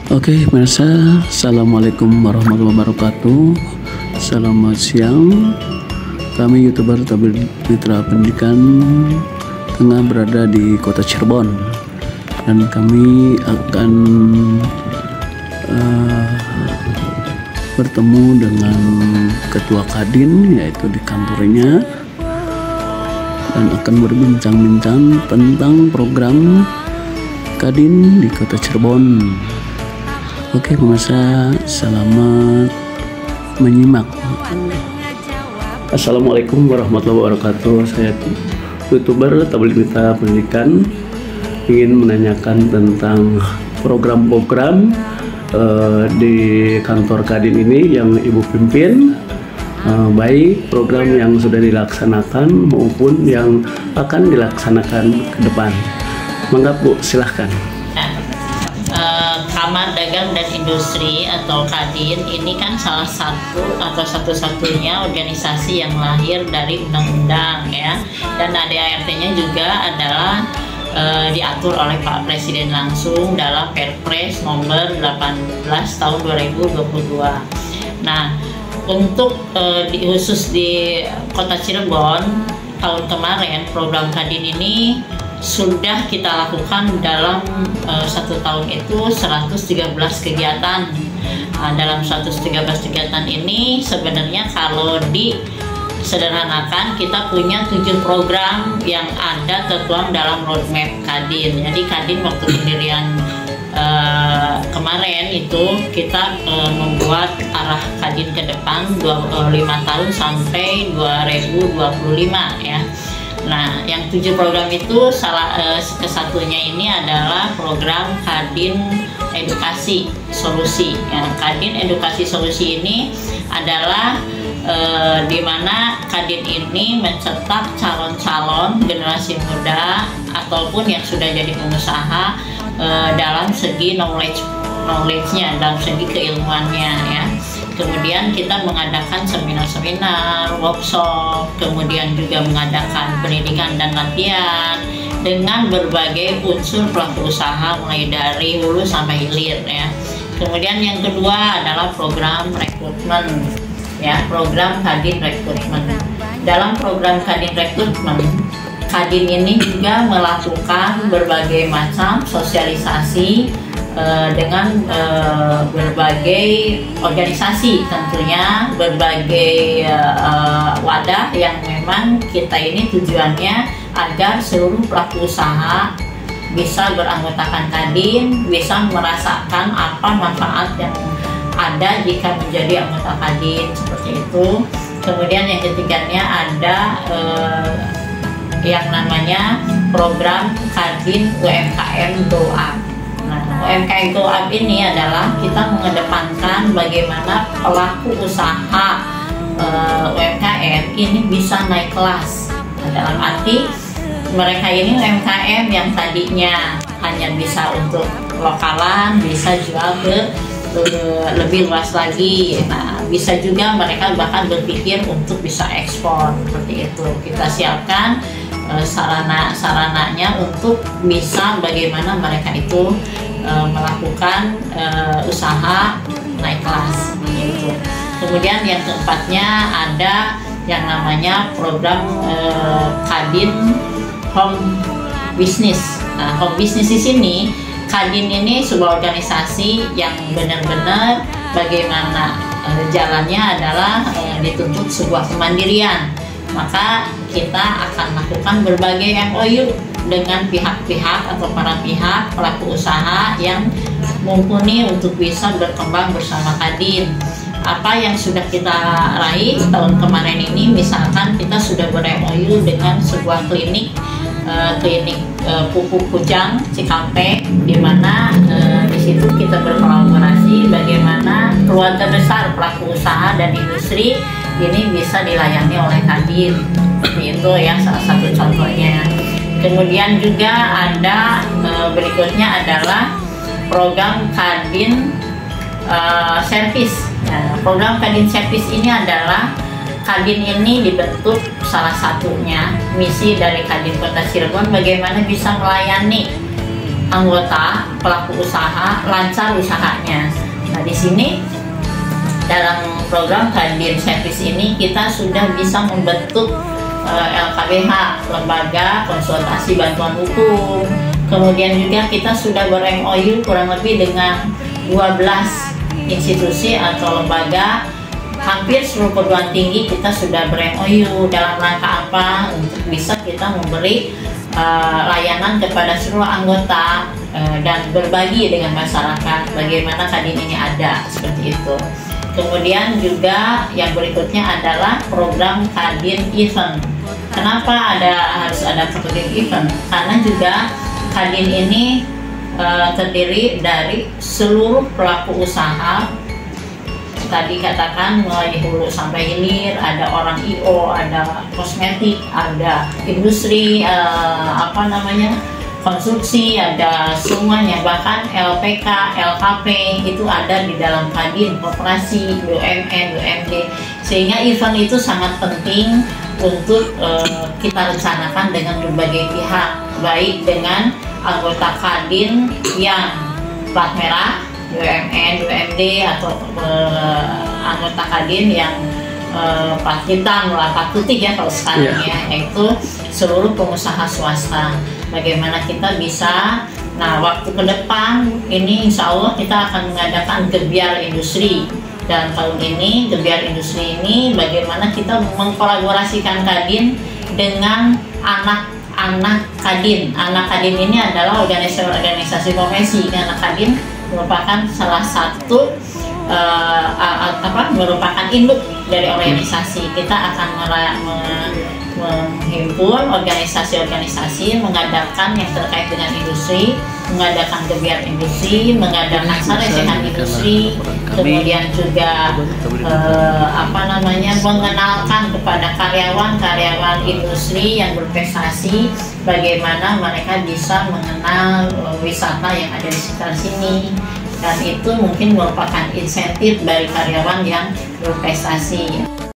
Oke, pemirsa, assalamualaikum warahmatullahi wabarakatuh. Selamat siang. Kami youtuber Tabir Mitra Pendidikan tengah berada di kota Cirebon, dan kami akan bertemu dengan Ketua Kadin, yaitu di kantornya, dan akan berbincang-bincang tentang program Kadin di kota Cirebon. Oke pemirsa, selamat menyimak. Assalamualaikum warahmatullahi wabarakatuh. Saya youtuber Tabir Mitra Pendidikan ingin menanyakan tentang program-program di kantor Kadin ini yang Ibu pimpin, baik program yang sudah dilaksanakan maupun yang akan dilaksanakan ke depan. Mangga Bu, silahkan. Kamar Dagang dan Industri atau Kadin ini kan salah satu atau satu-satunya organisasi yang lahir dari undang-undang ya, dan ADART-nya juga adalah diatur oleh Pak Presiden langsung dalam Perpres nomor 18 tahun 2022. Nah, untuk khusus di Kota Cirebon tahun kemarin program Kadin ini sudah kita lakukan dalam satu tahun itu 113 kegiatan. Dalam 113 kegiatan ini sebenarnya kalau disederhanakan kita punya 7 program yang ada tertuang dalam roadmap Kadin. Jadi Kadin waktu pendirian kemarin itu kita membuat arah Kadin ke depan 5 tahun sampai 2025 ya. Nah, yang 7 program itu kesatunya ini adalah program Kadin Edukasi Solusi. Ya, Kadin Edukasi Solusi ini adalah di mana Kadin ini mencetak calon-calon generasi muda ataupun yang sudah jadi pengusaha dalam segi knowledge-nya, dalam segi keilmuannya ya. Kemudian kita mengadakan seminar-seminar, workshop, kemudian juga mengadakan pendidikan dan latihan dengan berbagai unsur pelaku usaha mulai dari hulu sampai hilir ya. Kemudian yang kedua adalah program rekrutmen ya, program Kadin rekrutmen. Dalam program Kadin rekrutmen, Kadin ini juga melakukan berbagai macam sosialisasi dengan berbagai organisasi, tentunya berbagai wadah yang memang kita ini tujuannya agar seluruh pelaku usaha bisa beranggotakan Kadin, bisa merasakan apa manfaat yang ada jika menjadi anggota Kadin, seperti itu. Kemudian yang ketiganya ada yang namanya program Kadin UMKM Grow Up. Nah, UMKM Grow Up ini adalah kita mengedepankan bagaimana pelaku usaha UMKM ini bisa naik kelas. Nah, dalam arti mereka ini UMKM yang tadinya hanya bisa untuk lokalan, bisa jual ke lebih luas lagi. Nah, bisa juga mereka bahkan berpikir untuk bisa ekspor, seperti itu. Kita siapkan sarana-sarananya untuk bisa bagaimana mereka itu melakukan usaha naik kelas gitu. Kemudian yang keempatnya ada yang namanya program Kadin Home Business. Nah, Home Business di sini Kadin ini sebuah organisasi yang benar-benar bagaimana jalannya adalah dituntut sebuah kemandirian. Maka kita akan lakukan berbagai MOU dengan pihak-pihak atau para pihak pelaku usaha yang mumpuni untuk bisa berkembang bersama Kadin. Apa yang sudah kita raih tahun kemarin ini, misalkan kita sudah ber-MOU dengan sebuah klinik pupuk Kujang Cikampek, di mana di situ kita berkolaborasi bagaimana keluarga besar pelaku usaha dan industri ini bisa dilayani oleh Kadin. Itu ya salah satu contohnya. Kemudian juga ada berikutnya adalah program Kadin Service. Nah, program Kadin Service ini adalah Kadin ini dibentuk, salah satunya misi dari Kadin Kota Cirebon bagaimana bisa melayani anggota pelaku usaha lancar usahanya. Nah, di sini dalam program Kadin Servis ini kita sudah bisa membentuk LKBH, Lembaga Konsultasi Bantuan Hukum. Kemudian juga kita sudah ber-MOU kurang lebih dengan 12 institusi atau lembaga. Hampir seluruh perguruan tinggi kita sudah ber-MOU. Dalam rangka apa? Untuk bisa kita memberi layanan kepada seluruh anggota dan berbagi dengan masyarakat bagaimana Kadin ini ada, seperti itu. Kemudian juga yang berikutnya adalah program Kadin Event. Kenapa harus ada Kadin Event? Karena juga Kadin ini terdiri dari seluruh pelaku usaha. Tadi katakan mulai hulu sampai hilir, ada orang IO, ada kosmetik, ada industri konstruksi, ada semuanya, bahkan LPK, LKP itu ada di dalam Kadin, koperasi, BUMN, BUMD. Sehingga event itu sangat penting untuk kita rencanakan dengan berbagai pihak, baik dengan anggota Kadin yang plat merah, BUMN, BUMD, atau anggota Kadin yang plat hitam, plat putih ya kalau sekarang ya, yaitu seluruh pengusaha swasta. Bagaimana kita bisa, nah waktu ke depan ini insya Allah kita akan mengadakan gebiar industri. Dan tahun ini gebiar industri ini bagaimana kita mengkolaborasikan Kadin dengan anak-anak Kadin. Anak Kadin ini adalah organisasi profesi. Anak Kadin merupakan salah satu merupakan induk dari organisasi. Kita akan menghimpun organisasi-organisasi, mengadakan yang terkait dengan industri, mengadakan gebiar industri, mengadakan saresehan industri, kemudian juga mengenalkan kepada karyawan-karyawan industri yang berprestasi bagaimana mereka bisa mengenal wisata yang ada di sekitar sini. Dan itu mungkin merupakan insentif bagi karyawan yang berprestasi.